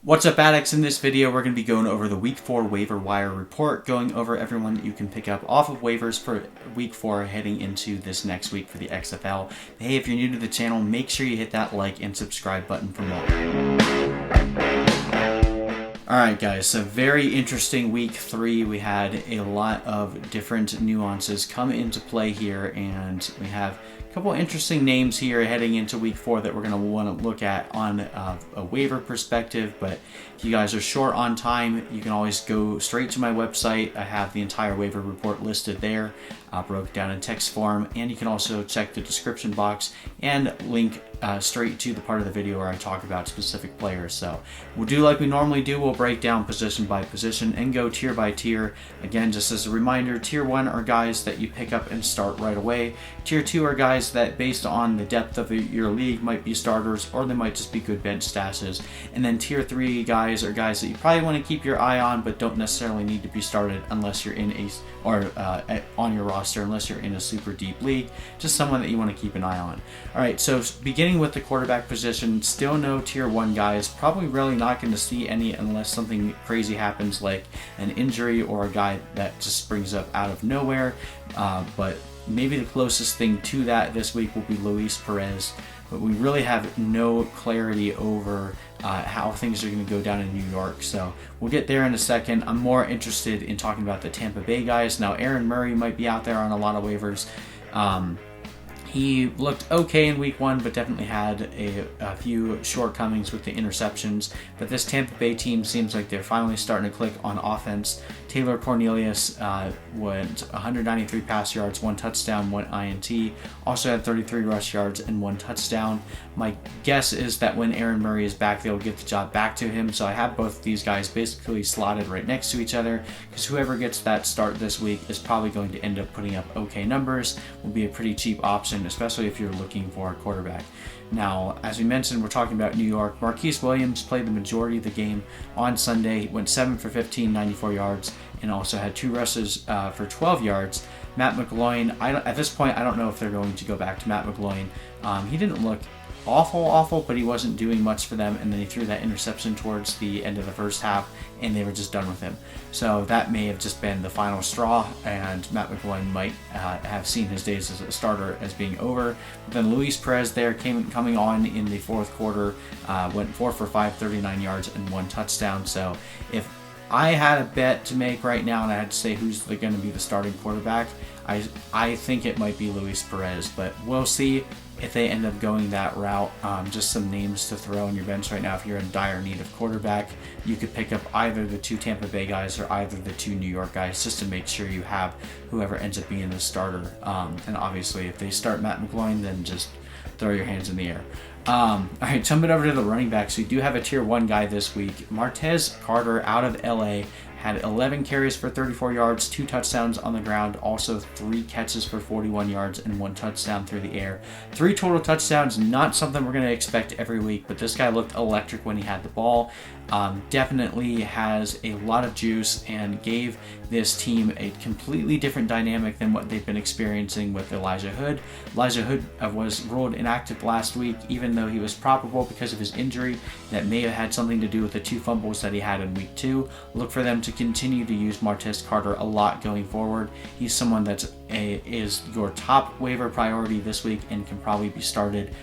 What's up, addicts? In this video, we're going to be going over the Week 4 waiver wire report, going over everyone that you can pick up off of waivers for Week 4 heading into this next week for the XFL. Hey, if you're new to the channel, make sure you hit that like and subscribe button for more. Alright guys, so very interesting Week 3. We had a lot of different nuances come into play here, and we have a couple interesting names here heading into Week 4 that we're going to want to look at on a waiver perspective. But if you guys are short on time, you can always go straight to my website. I have the entire waiver report listed there, broken down in text form, and you can also check the description box and link straight to the part of the video where I talk about specific players. So we'll do like we normally do. We'll break down position by position and go tier by tier. Again, just as a reminder, tier 1 are guys that you pick up and start right away. Tier 2 are guys that, based on the depth of your league, might be starters, or they might just be good bench stashes. And then tier 3 guys are guys that you probably want to keep your eye on, but don't necessarily need to be started unless you're in a on your roster, unless you're in a super deep league. Just someone that you want to keep an eye on. All right, so beginning with the quarterback position, still no tier 1 guys. Probably really not going to see any unless something crazy happens, like an injury or a guy that just springs up out of nowhere. But maybe the closest thing to that this week will be Perez. But we really have no clarity over how things are going to go down in New York. So we'll get there in a second. I'm more interested in talking about the Tampa Bay guys. Now, Aaron Murray might be out there on a lot of waivers. He looked okay in Week 1, but definitely had a few shortcomings with the interceptions. But this Tampa Bay team seems like they're finally starting to click on offense. Taylor Cornelius went 193 pass yards, 1 touchdown, 1 INT. Also had 33 rush yards and 1 touchdown. My guess is that when Aaron Murray is back, they'll get the job back to him. So I have both of these guys basically slotted right next to each other, because whoever gets that start this week is probably going to end up putting up okay numbers. Will be a pretty cheap option, especially if you're looking for a quarterback. Now, as we mentioned, we're talking about New York. Marquise Williams played the majority of the game on Sunday. He went 7 for 15, 94 yards, and also had 2 rushes for 12 yards. Matt McGloin, at this point, I don't know if they're going to go back to Matt McGloin. He didn't look awful, but he wasn't doing much for them, and then he threw that interception towards the end of the first half, and they were just done with him. So that may have just been the final straw, and Matt McGloin might have seen his days as a starter as being over. But then Perez there coming on in the fourth quarter, went 4 for 5, 39 yards, and 1 touchdown. So if I had a bet to make right now, and I had to say who's going to be the starting quarterback, I think it might be Perez, but we'll see if they end up going that route. Just some names to throw on your bench right now. If you're in dire need of quarterback, you could pick up either the 2 Tampa Bay guys or either the 2 New York guys, just to make sure you have whoever ends up being the starter. And obviously, if they start Matt McGloin, then just throw your hands in the air. All right, jumping over to the running backs. We do have a tier 1 guy this week. Martez Carter out of LA had 11 carries for 34 yards, 2 touchdowns on the ground, also 3 catches for 41 yards and 1 touchdown through the air. 3 total touchdowns, not something we're going to expect every week, but this guy looked electric when he had the ball. Definitely has a lot of juice and gave this team a completely different dynamic than what they've been experiencing with Elijah Hood. Elijah Hood was ruled inactive last week, even though he was probable because of his injury. That may have had something to do with the 2 fumbles that he had in Week 2. Look for them to continue to use Martez Carter a lot going forward. He's someone that is your top waiver priority this week and can probably be started.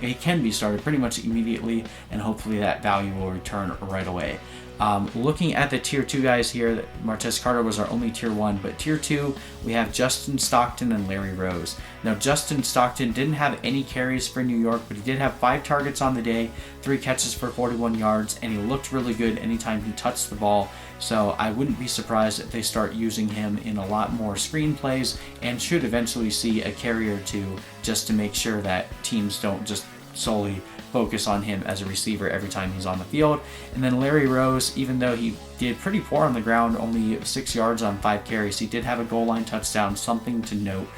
He can be started pretty much immediately, and hopefully that value will return right away. Looking at the tier 2 guys here, Martez Carter was our only tier 1, but tier 2 we have Justin Stockton and Larry Rose. Now, Justin Stockton didn't have any carries for New York, but he did have 5 targets on the day, 3 catches for 41 yards, and he looked really good anytime he touched the ball. So I wouldn't be surprised if they start using him in a lot more screen plays, and should eventually see a carry or 2, just to make sure that teams don't just solely focus on him as a receiver every time he's on the field. And then Larry Rose, even though he did pretty poor on the ground, only 6 yards on 5 carries, he did have a goal line touchdown, something to note.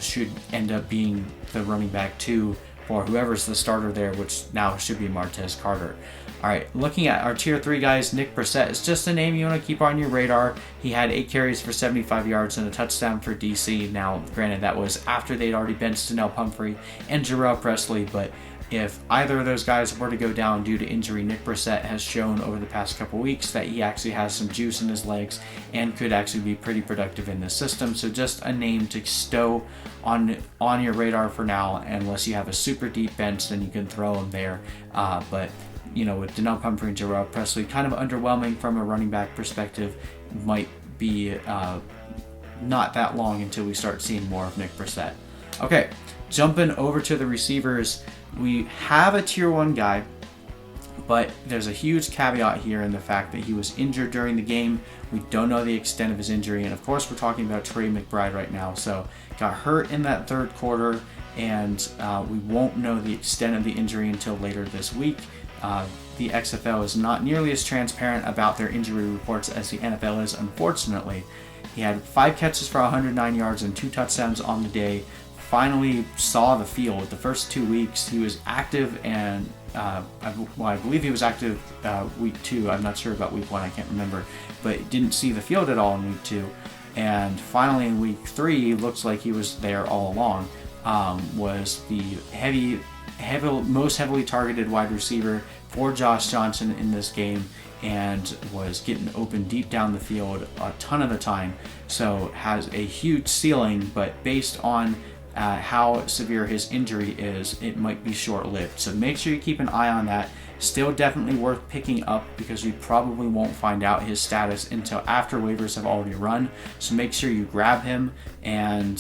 Should end up being the running back 2 for whoever's the starter there, which now should be Martez Carter. All right, looking at our tier 3 guys, Brossette is just a name you want to keep on your radar. He had 8 carries for 75 yards and a touchdown for DC. Now, granted, that was after they'd already benched Donnell Pumphrey and Jarrell Presley, but if either of those guys were to go down due to injury, Nick Brossette has shown over the past couple weeks that he actually has some juice in his legs and could actually be pretty productive in this system. So just a name to stow on your radar for now, unless you have a super deep bench, then you can throw him there. But with Donnell Pumphrey and Jarrell Presley, kind of underwhelming from a running back perspective. Might be not that long until we start seeing more of Nick Brossette. Okay, jumping over to the receivers. We have a tier 1 guy, but there's a huge caveat here in the fact that he was injured during the game. We don't know the extent of his injury, and of course we're talking about Trey McBride right now. So got hurt in that third quarter, and we won't know the extent of the injury until later this week. The XFL is not nearly as transparent about their injury reports as the NFL is, unfortunately. He had 5 catches for 109 yards and 2 touchdowns on the day. Finally saw the field. The first 2 weeks he was active, and I believe he was active week 2. I'm not sure about week 1, I can't remember, but didn't see the field at all in week 2. And finally in week 3, looks like he was there all along. Was the most heavily targeted wide receiver for Josh Johnson in this game, and was getting open deep down the field a ton of the time. So has a huge ceiling, but based on how severe his injury is, it might be short-lived. So make sure you keep an eye on that. Still definitely worth picking up, because we probably won't find out his status until after waivers have already run. So make sure you grab him, and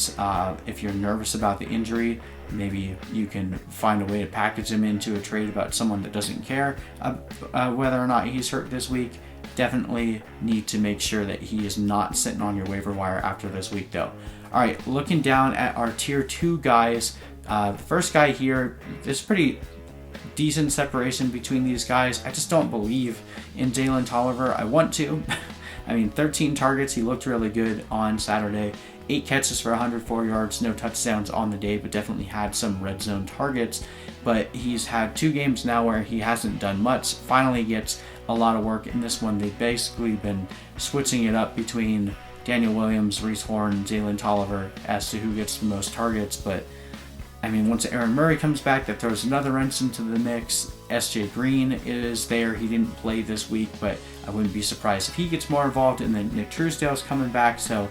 if you're nervous about the injury, maybe you can find a way to package him into a trade about someone that doesn't care whether or not he's hurt this week. Definitely need to make sure that he is not sitting on your waiver wire after this week, though. All right, looking down at our tier 2 guys, the first guy here, there's pretty decent separation between these guys. I just don't believe in Jalen Tolliver. I want to. 13 targets. He looked really good on Saturday. 8 catches for 104 yards, no touchdowns on the day, but definitely had some red zone targets. But he's had 2 games now where he hasn't done much. Finally gets a lot of work in this one. They've basically been switching it up between Daniel Williams, Reese Horn, Jalen Tolliver as to who gets the most targets. But once Aaron Murray comes back, that throws another wrench into the mix. SJ Green is there. He didn't play this week, but I wouldn't be surprised if he gets more involved. And then Nick Truesdale's coming back. So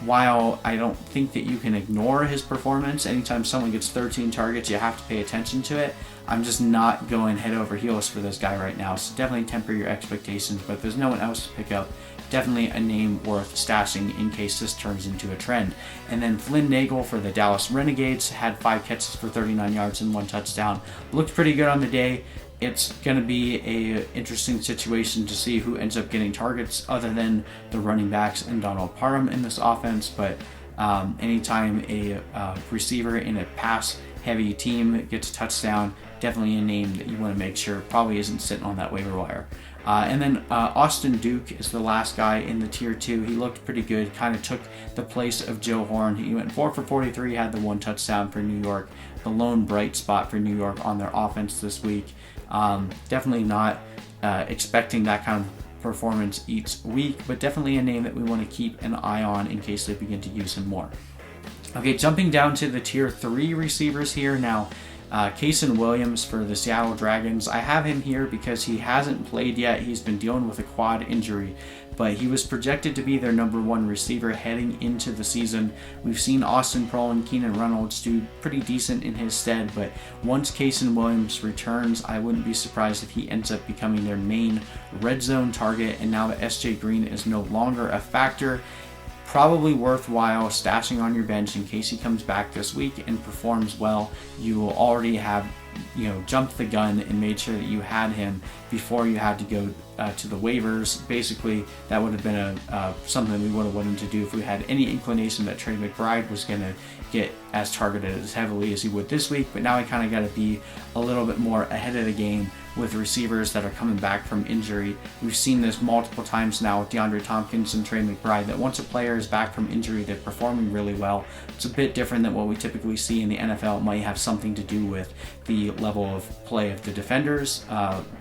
while I don't think that you can ignore his performance, anytime someone gets 13 targets, you have to pay attention to it. I'm just not going head over heels for this guy right now. So definitely temper your expectations. But if there's no one else to pick up, definitely a name worth stashing in case this turns into a trend. And then Flynn Nagle for the Dallas Renegades had 5 catches for 39 yards and 1 touchdown. Looked pretty good on the day. It's going to be a interesting situation to see who ends up getting targets other than the running backs and Donald Parham in this offense. But anytime a receiver in a pass-heavy team gets a touchdown, definitely a name that you want to make sure probably isn't sitting on that waiver wire. And then Austin Duke is the last guy in the tier 2. He looked pretty good, kind of took the place of Joe Horn. He went 4 for 43, had the 1 touchdown for New York, the lone bright spot for New York on their offense this week. Definitely not expecting that kind of performance each week, but definitely a name that we want to keep an eye on in case they begin to use him more. Okay, jumping down to the tier 3 receivers here now. Kayson Williams for the Seattle Dragons. I have him here because he hasn't played yet. He's been dealing with a quad injury, but he was projected to be their number 1 receiver heading into the season. We've seen Austin Prohl and Keenan Reynolds do pretty decent in his stead, but once Kayson Williams returns, I wouldn't be surprised if he ends up becoming their main red zone target. And now that SJ Green is no longer a factor, probably worthwhile stashing on your bench in case he comes back this week and performs well. You will already have, jumped the gun and made sure that you had him before you had to go to the waivers. Basically, that would have been something we would have wanted to do if we had any inclination that Trey McBride was going to get as targeted as heavily as he would this week. But now I kind of got to be a little bit more ahead of the game with receivers that are coming back from injury. We've seen this multiple times now with DeAndre Tompkins and Trey McBride, that once a player is back from injury, they're performing really well. It's a bit different than what we typically see in the NFL. It might have something to do with the level of play of the defenders,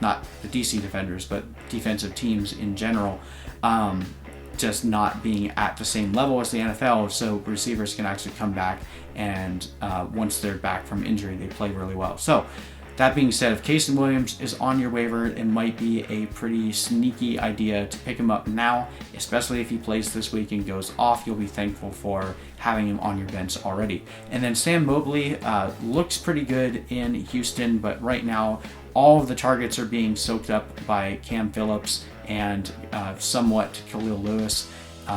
not the DC defenders, but defensive teams in general, just not being at the same level as the NFL, so receivers can actually come back and once they're back from injury, they play really well. So That being said, if Kayson Williams is on your waiver, it might be a pretty sneaky idea to pick him up now, especially if he plays this week and goes off. You'll be thankful for having him on your bench already. And then Sam Mobley looks pretty good in Houston, but right now all of the targets are being soaked up by Cam Phillips and somewhat Khalil Lewis.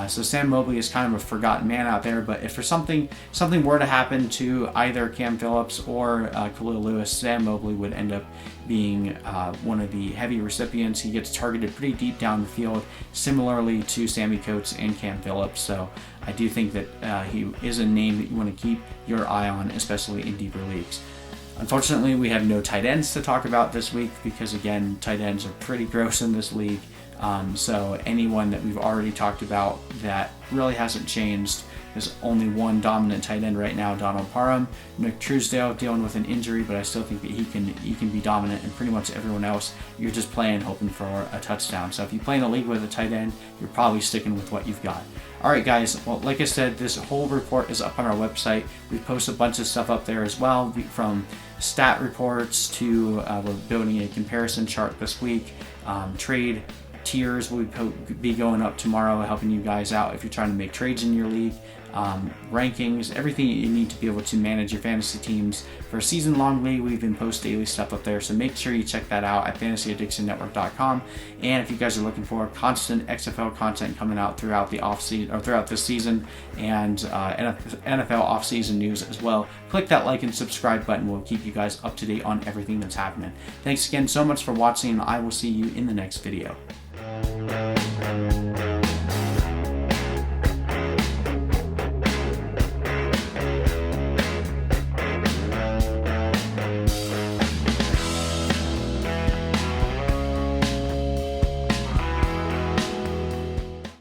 So Sam Mobley is kind of a forgotten man out there, but if for something were to happen to either Cam Phillips or Khalil Lewis, Sam Mobley would end up being one of the heavy recipients. He gets targeted pretty deep down the field, similarly to Sammy Coates and Cam Phillips. So I do think that he is a name that you want to keep your eye on, especially in deeper leagues. Unfortunately, we have no tight ends to talk about this week because, again, tight ends are pretty gross in this league. So anyone that we've already talked about that really hasn't changed. There's only one dominant tight end right now, Donald Parham. Nick Truesdale dealing with an injury, but I still think that he can be dominant, and pretty much everyone else, you're just playing hoping for a touchdown. So if you play in a league with a tight end, you're probably sticking with what you've got. All right, guys. Well, like I said, this whole report is up on our website. We post a bunch of stuff up there as well, from stat reports to we're building a comparison chart this week. Trade tiers will be going up tomorrow, helping you guys out if you're trying to make trades in your league. Rankings, everything you need to be able to manage your fantasy teams. For a season-long league, we even post daily stuff up there, so make sure you check that out at fantasyaddictionnetwork.com. And if you guys are looking for constant XFL content coming out throughout the off-season, or throughout this season, and NFL off-season news as well, click that like and subscribe button. We'll keep you guys up to date on everything that's happening. Thanks again so much for watching, and I will see you in the next video.